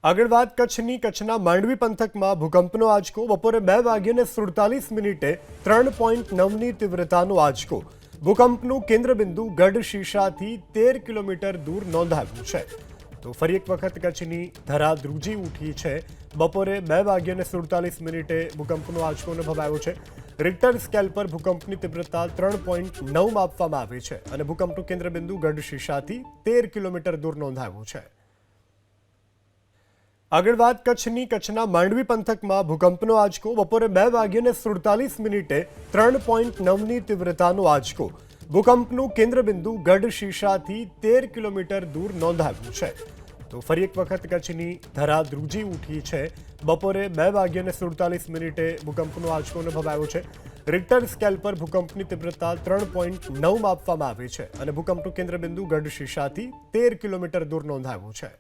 આગળ વાત કચ્છના માંડવી પંથકમાં ભૂકંપનો આંચકો બપોરે 2:47 3.9ની તીવ્રતાનો આંચકો. ભૂકંપનું કેન્દ્રબિંદુ ગઢશીશાથી 13 કિલોમીટર દૂર નોંધાયું છે. તો ફરી એક વખત કચ્છની ધરા ધ્રુજી ઉઠી છે. બપોરે 2:47 ભૂકંપનો આંચકો અનુભવાયો છે. રિક્ટર સ્કેલ પર ભૂકંપની તીવ્રતા 3.9 માપવામાં આવી છે અને ભૂકંપનું કેન્દ્રબિંદુ ગઢશીશાથી 13 કિલોમીટર દૂર નોંધાયું છે. આગળ વાત કચ્છના માંડવી પંથકમાં ભૂકંપનો આંચકો બપોરે 2:47 3.9ની તીવ્રતાનો આંચકો. ભૂકંપનું કેન્દ્રબિંદુ ગઢશીશાથી 13 કિલોમીટર દૂર નોંધાયું છે. તો ફરી એક વખત કચ્છની ધરા ધ્રુજી ઉઠી છે. બપોરે 2:47 ભૂકંપનો આંચકો અનુભવાયો છે. રિક્ટર સ્કેલ પર ભૂકંપની તીવ્રતા 3.9 માપવામાં આવી છે અને ભૂકંપનું કેન્દ્રબિંદુ ગઢશીશાથી 13 કિલોમીટર દૂર નોંધાયું છે.